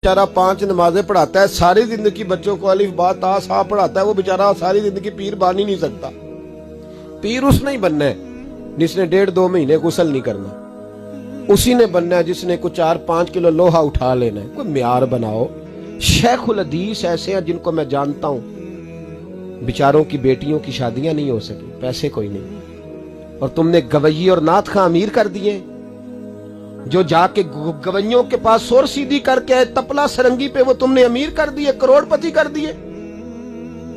बेचारा 5 नमाजें पढ़ाता है, सारी जिंदगी बच्चों को अलिफ बा ता सा पढ़ाता है, वो बेचारा सारी जिंदगी पीर बन ही नहीं सकता। पीर उसने ही बनना है जिसने 1.5-2 महीने गुस्ल नहीं करना, उसी ने बनना है जिसने कुछ 4-5 किलो लोहा उठा लेना है। कोई म्यार बनाओ। शेखुल हदीस ऐसे हैं जिनको मैं जानता हूं, बेचारों की बेटियों की शादियां नहीं हो सकी, पैसे कोई नहीं, और तुमने गवैये और नाथ खां अमीर कर दिए। जो जाके गवैयों के पास सोर सीधी करके आए तपला सरंगी पे, वो तुमने अमीर कर दिए, करोड़पति कर दिए।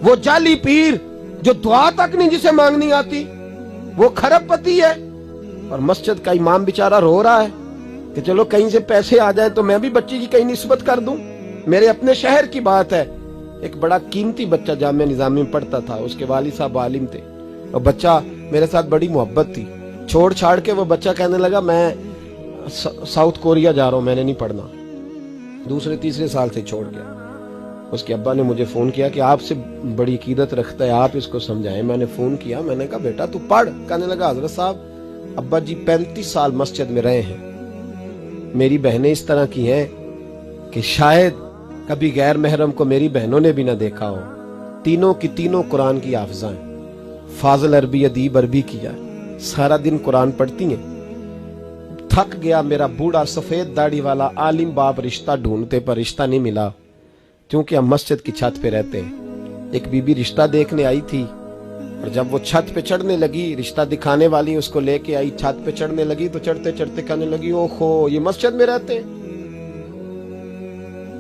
वो जाली पीर जो दुआ तक नहीं जिसे मांगनी आती, वो खरबपति है। और मस्जिद का इमाम बेचारा रो रहा है कि चलो कहीं से पैसे आ जाए तो मैं भी बच्ची की कहीं निस्बत कर दूं। मेरे अपने शहर की बात है, एक बड़ा कीमती बच्चा जामिया निजामी में पढ़ता था, उसके वालिद साहब आलिम थे, और बच्चा मेरे साथ बड़ी मोहब्बत थी। छोड़ छाड़ के वो बच्चा कहने लगा मैं साउथ कोरिया जा रहा हूं, मैंने नहीं पढ़ना। दूसरे तीसरे साल से छोड़ गया। उसके अब्बा ने मुझे फोन किया कि आपसे बड़ी अकीदत रखता है, आप इसको समझाएं। मैंने फोन किया, मैंने कहा बेटा तू पढ़। कहने लगा हजरत साहब अब्बा जी 35 साल मस्जिद में रहे हैं, मेरी बहनें इस तरह की हैं कि शायद कभी गैर महरम को मेरी बहनों ने भी ना देखा हो। तीनों की तीनों कुरान की हाफिज़ा हैं, फाजिल अरबी अदीब अरबी किया, सारा दिन कुरान पढ़ती हैं। थक गया मेरा बूढ़ा सफेद दाढ़ी वाला आलिम बाप रिश्ता ढूंढते पर रिश्ता नहीं मिला, क्योंकि हम मस्जिद की छत पे रहते हैं। एक बीबी रिश्ता देखने आई थी, और जब वो छत पे चढ़ने लगी, रिश्ता दिखाने वाली उसको लेके आई, छत पे चढ़ने लगी तो चढ़ते चढ़ते कहने लगी ओहो ये मस्जिद में रहते हैं,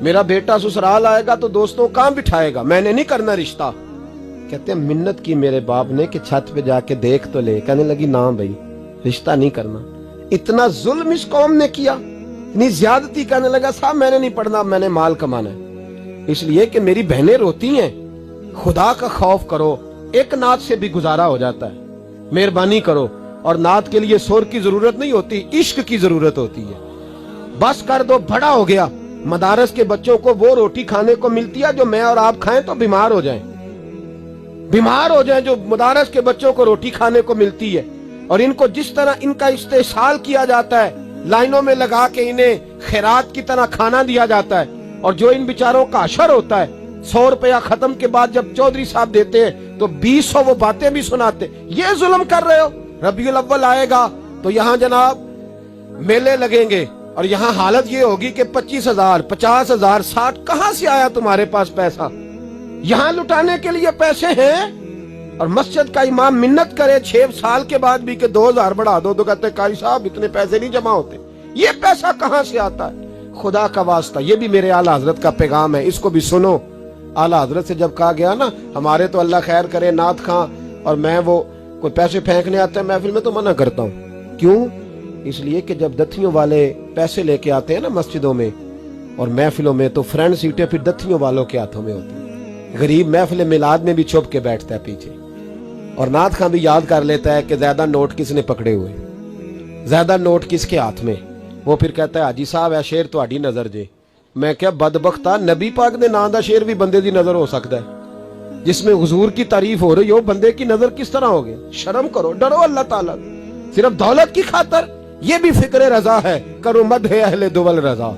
मेरा बेटा ससुराल आएगा तो दोस्तों कहां बिठाएगा, मैंने नहीं करना रिश्ता। कहते हैं मिन्नत की मेरे बाप ने कि छत पे जाके देख तो ले। कहने लगी ना भाई रिश्ता नहीं करना। इतना जुल्म इस कौम ने किया, इतनी ज्यादती। कहने लगा साहब मैंने नहीं पढ़ना, मैंने माल कमाना है, इसलिए कि मेरी बहनें रोती हैं। खुदा का खौफ करो, एक नात से भी गुजारा हो जाता है, मेहरबानी करो। और नात के लिए शोर की जरूरत नहीं होती, इश्क की जरूरत होती है। बस कर दो, बड़ा हो गया। मदारस के बच्चों को वो रोटी खाने को मिलती है जो मैं और आप खाएं तो बीमार हो जाएं, बीमार हो जाएं, जो मदारस के बच्चों को रोटी खाने को मिलती है। और इनको जिस तरह इनका इस्तेसाल किया जाता है, लाइनों में लगा के इन्हें खैरात की तरह खाना दिया जाता है, और जो इन बेचारों का अशर होता है 100 रुपया खत्म के बाद जब चौधरी साहब देते हैं तो 200 वो बातें भी सुनाते। ये जुल्म कर रहे हो। रबीउल अव्वल आएगा तो यहाँ जनाब मेले लगेंगे, और यहाँ हालत ये होगी कि 25,000, 50,000, 60, कहां से आया तुम्हारे पास पैसा? यहाँ लुटाने के लिए पैसे हैं। और मस्जिद का इमाम मिन्नत करे 6 साल के बाद भी कि 2,000 बढ़ा दो, तो कहते कारी साहब इतने पैसे नहीं जमा होते। ये पैसा कहां से आता है? खुदा का वास्ता, ये भी मेरे आला हजरत का पैगाम है, इसको भी सुनो। आला हजरत से जब कहा गया ना, हमारे तो अल्लाह खैर करे नाथ खां और मैं वो कोई पैसे फेंकने आते हैं महफिल में तो मना करता हूँ। क्यों? इसलिए कि जब दथियों वाले पैसे लेके आते हैं ना मस्जिदों में और महफिलों में, तो फ्रंट सीटें फिर दथियों वालों के हाथों में होती है। गरीब महफिल मिलाद में भी छुप के बैठता है पीछे, और नाथ खां भी याद कर लेता है कि ज्यादा नोट किसने पकड़े हुए, ज्यादा नोट किसके हाथ में। वो फिर कहता है हाजी साहब है शेर तुहाडी नजर जे। मैं क्या बदबख्ता, नबी पाक दे नां दा शेर भी बंदे दी नजर हो सकता है, जिसमें हुजूर की तारीफ हो रही हो, बंदे की नजर किस तरह हो गई? शर्म करो, डरो अल्लाह ताला। सिर्फ दौलत की खातर, ये भी फिक्र रजा है। करूं मद है अहले दुवल रजा,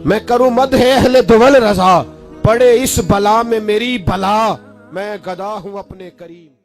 मैं करूं मद है अहले दुवल रजा, पड़े इस बला में मेरी भला, मैं गदा हूं अपने करीम।